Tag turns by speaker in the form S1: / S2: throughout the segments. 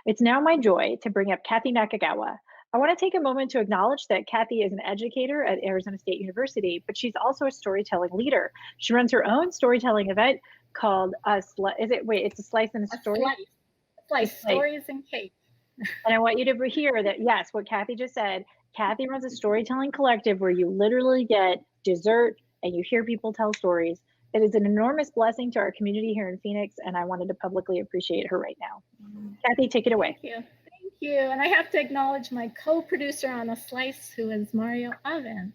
S1: It's now my joy to bring up Kathy Nakagawa. I want to take a moment to acknowledge that Kathy is an educator at Arizona State University, but she's also a storytelling leader. She runs her own storytelling event called it's a slice and a
S2: A
S1: story? A
S2: slice,
S1: slice.
S2: stories and cake.
S1: And I want you to hear that, yes, what Kathy just said. Kathy runs a storytelling collective where you literally get dessert and you hear people tell stories. It is an enormous blessing to our community here in Phoenix, and I wanted to publicly appreciate her right now. Kathy, take it away.
S2: Thank you. Thank you. And I have to acknowledge my co-producer on a slice, who is Mario Aven.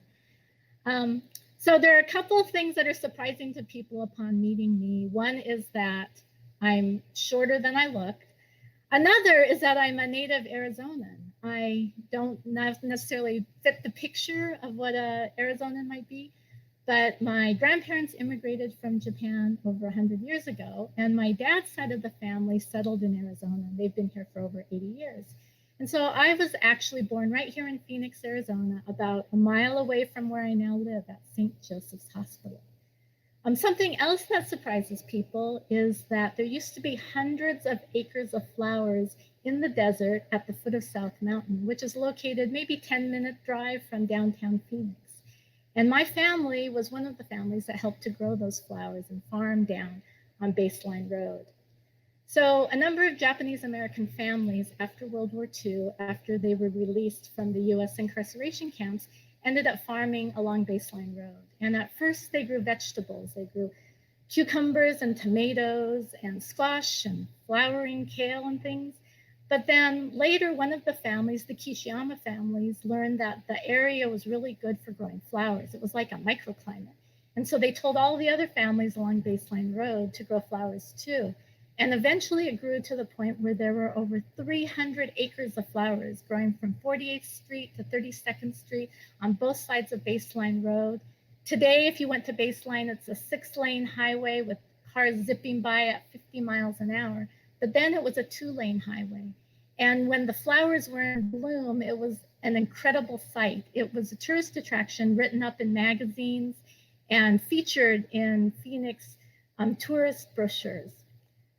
S2: Um, so there are a couple of things that are surprising to people upon meeting me. One is that I'm shorter than I look. Another is that I'm a native Arizonan. I don't necessarily fit the picture of what a Arizonan might be, but my grandparents immigrated from Japan over 100 years ago, and my dad's side of the family settled in Arizona. They've been here for over 80 years. And so I was actually born right here in Phoenix, Arizona, about a mile away from where I now live at St. Joseph's Hospital. Something else that surprises people is that there used to be hundreds of acres of flowers in the desert at the foot of South Mountain, which is located maybe 10-minute drive from downtown Phoenix. And my family was one of the families that helped to grow those flowers and farm down on Baseline Road. So a number of Japanese American families after World War II, after they were released from the US incarceration camps, ended up farming along Baseline Road. And at first they grew vegetables. They grew cucumbers and tomatoes and squash and flowering kale and things. But then later, one of the families, the Kishiyama families, learned that the area was really good for growing flowers. It was like a microclimate. And so they told all the other families along Baseline Road to grow flowers too. And eventually it grew to the point where there were over 300 acres of flowers growing from 48th Street to 32nd Street on both sides of Baseline Road. Today, if you went to Baseline, it's a 6-lane highway with cars zipping by at 50 miles an hour. But then it was a 2-lane highway. And when the flowers were in bloom, it was an incredible sight. It was a tourist attraction written up in magazines and featured in Phoenix tourist brochures.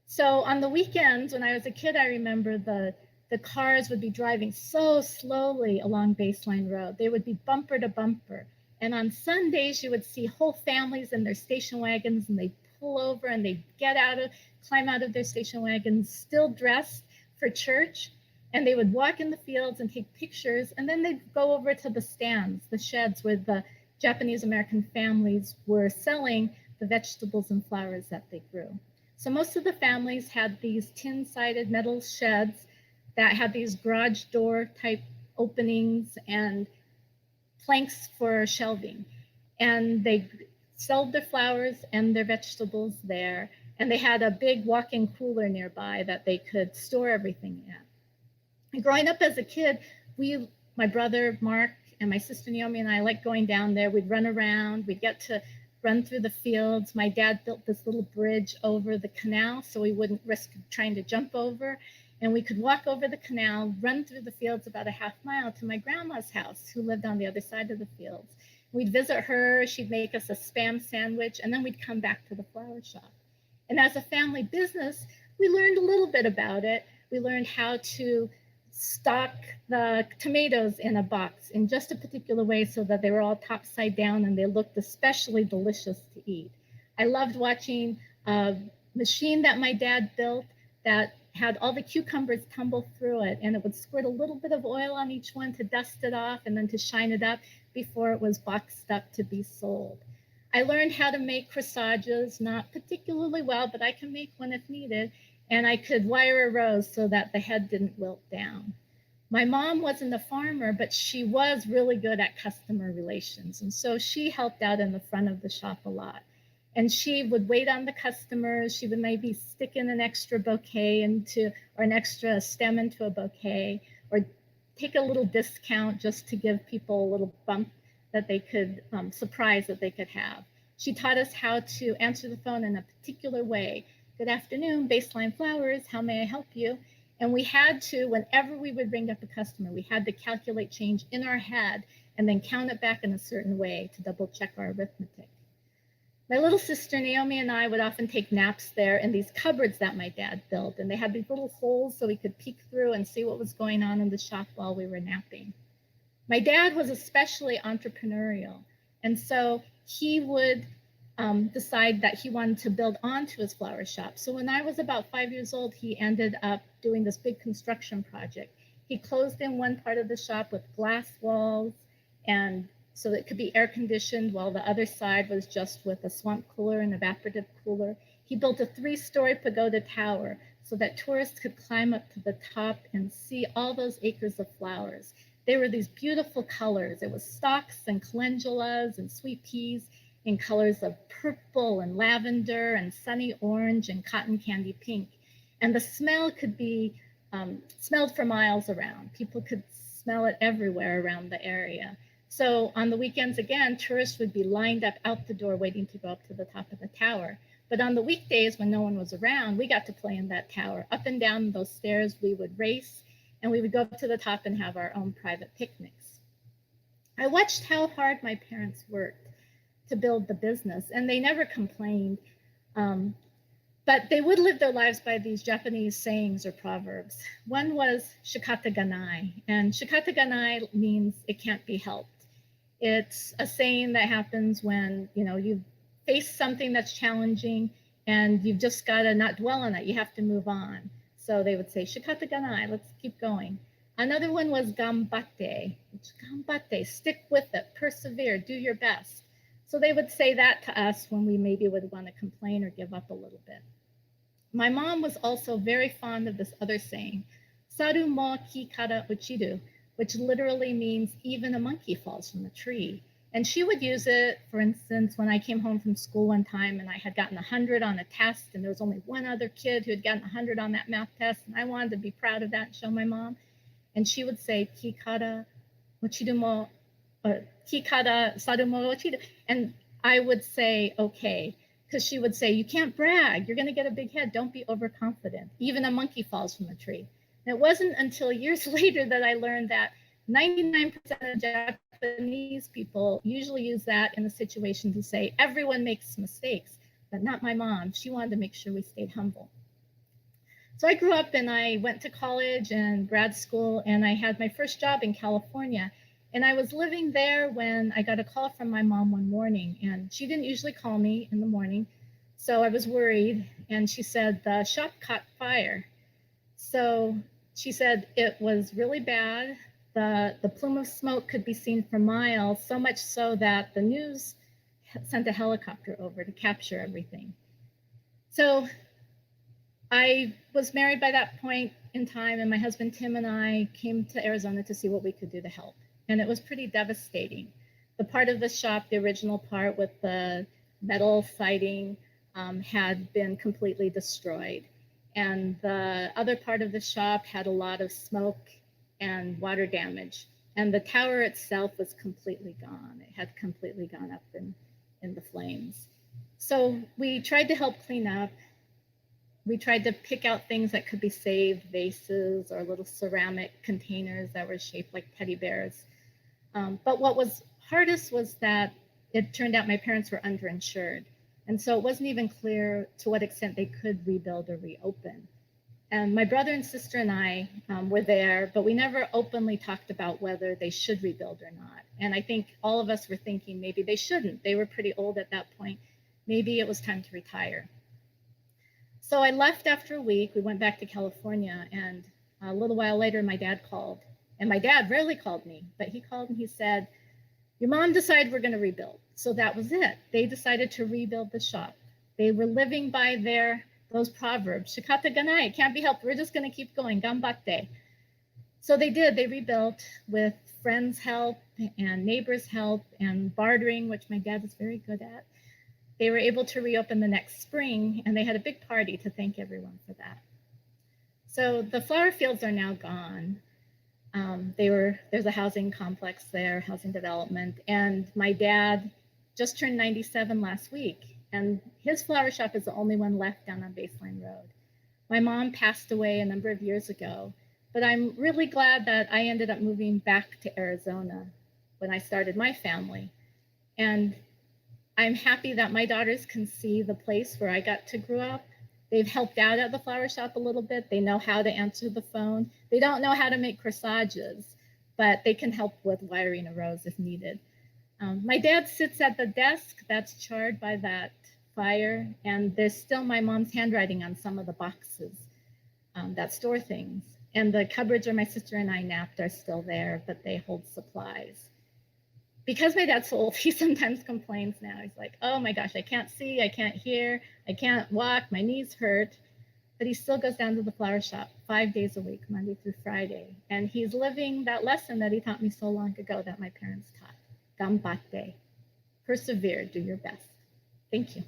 S2: So on the weekends, when I was a kid, I remember the cars would be driving so slowly along Baseline Road. They would be bumper to bumper. And on Sundays, you would see whole families in their station wagons, and they'd pull over and they'd climb out of their station wagons, still dressed for church. And they would walk in the fields and take pictures. And then they'd go over to the stands, the sheds where the Japanese American families were selling the vegetables and flowers that they grew. So most of the families had these tin-sided metal sheds that had these garage door type openings and planks for shelving. And they sold their flowers and their vegetables there. And they had a big walk-in cooler nearby that they could store everything in. And growing up as a kid, my brother Mark and my sister Naomi and I liked going down there. We'd run around. We'd get to run through the fields. My dad built this little bridge over the canal so we wouldn't risk trying to jump over. And we could walk over the canal, run through the fields about a half mile to my grandma's house, who lived on the other side of the fields. We'd visit her. She'd make us a Spam sandwich, and then we'd come back to the flower shop. And as a family business, we learned a little bit about it. We learned how to stock the tomatoes in a box in just a particular way so that they were all topside down and they looked especially delicious to eat. I loved watching a machine that my dad built that had all the cucumbers tumble through it, and it would squirt a little bit of oil on each one to dust it off and then to shine it up before it was boxed up to be sold. I learned how to make corsages, not particularly well, but I can make one if needed. And I could wire a rose so that the head didn't wilt down. My mom wasn't a farmer, but she was really good at customer relations. And so she helped out in the front of the shop a lot. And she would wait on the customers. She would maybe stick in an extra bouquet or an extra stem into a bouquet, or take a little discount just to give people a little bump that they could, surprise that they could have. She taught us how to answer the phone in a particular way. Good afternoon, Baseline Flowers, how may I help you? And we had to, whenever we would ring up a customer, we had to calculate change in our head and then count it back in a certain way to double check our arithmetic. My little sister Naomi and I would often take naps there in these cupboards that my dad built, and they had these little holes so we could peek through and see what was going on in the shop while we were napping. My dad was especially entrepreneurial, and so he would decide that he wanted to build onto his flower shop. So when I was about 5 years old, he ended up doing this big construction project. He closed in one part of the shop with glass walls, and so that it could be air conditioned, while the other side was just with a swamp cooler and evaporative cooler. He built a 3-story pagoda tower so that tourists could climb up to the top and see all those acres of flowers. They were these beautiful colors. It was stocks and calendulas and sweet peas in colors of purple and lavender and sunny orange and cotton candy pink. And the smell could be smelled for miles around. People could smell it everywhere around the area. So on the weekends, again, tourists would be lined up out the door waiting to go up to the top of the tower. But on the weekdays when no one was around, we got to play in that tower. Up and down those stairs, we would race, and we would go up to the top and have our own private picnics. I watched how hard my parents worked to build the business, and they never complained. But they would live their lives by these Japanese sayings or proverbs. One was shikata ganai, and shikata ganai means it can't be helped. It's a saying that happens when you face something that's challenging and you've just got to not dwell on it. You have to move on. So they would say shikata ganai, let's keep going. Another one was gambatte, which gambatte, stick with it, persevere, do your best. So they would say that to us when we maybe would want to complain or give up a little bit. My mom was also very fond of this other saying, saru mo ki kara uchiru, which literally means even a monkey falls from a tree. And she would use it, for instance, when I came home from school one time and I had gotten 100 on a test, and there was only one other kid who had gotten 100 on that math test, and I wanted to be proud of that and show my mom. And she would say, ki kara uchiru mo, ki kara saru mo uchiru. And I would say, okay, because she would say, you can't brag, you're going to get a big head, don't be overconfident. Even a monkey falls from a tree. And it wasn't until years later that I learned that 99% of Japanese people usually use that in a situation to say, everyone makes mistakes, but not my mom. She wanted to make sure we stayed humble. So I grew up and I went to college and grad school, and I had my first job in California. And I was living there when I got a call from my mom one morning, and she didn't usually call me in the morning. So I was worried, and she said, the shop caught fire. So she said it was really bad. The plume of smoke could be seen for miles, so much so that the news sent a helicopter over to capture everything. So I was married by that point in time, and my husband Tim and I came to Arizona to see what we could do to help. And it was pretty devastating. The part of the shop, the original part with the metal siding, had been completely destroyed. And the other part of the shop had a lot of smoke and water damage. And the tower itself was completely gone. It had completely gone up in the flames. So we tried to help clean up. We tried to pick out things that could be saved, vases or little ceramic containers that were shaped like teddy bears. But what was hardest was that it turned out my parents were underinsured. And so it wasn't even clear to what extent they could rebuild or reopen. And my brother and sister and I were there, but we never openly talked about whether they should rebuild or not. And I think all of us were thinking maybe they shouldn't. They were pretty old at that point. Maybe it was time to retire. So I left after a week. We went back to California, and a little while later, my dad called. And my dad rarely called me, but he called and he said, your mom decided we're going to rebuild. So that was it. They decided to rebuild the shop. They were living by those proverbs. Shikata ganai, it can't be helped. We're just going to keep going. Gambatte. So they did. They rebuilt with friends' help and neighbors' help and bartering, which my dad is very good at. They were able to reopen the next spring, and they had a big party to thank everyone for that. So the flower fields are now gone. There's a housing complex there, housing development, and my dad just turned 97 last week, and his flower shop is the only one left down on Baseline Road. My mom passed away a number of years ago, but I'm really glad that I ended up moving back to Arizona when I started my family. And I'm happy that my daughters can see the place where I got to grow up. They've helped out at the flower shop a little bit. They know how to answer the phone. They don't know how to make corsages, but they can help with wiring a rose if needed. My dad sits at the desk that's charred by that fire, and there's still my mom's handwriting on some of the boxes that store things. And the cupboards where my sister and I napped are still there, but they hold supplies. Because my dad's so old, he sometimes complains now. He's like, oh my gosh, I can't see, I can't hear, I can't walk, my knees hurt. But he still goes down to the flower shop 5 days a week, Monday through Friday. And he's living that lesson that he taught me so long ago that my parents taught. Gambate. Persevere, do your best. Thank you.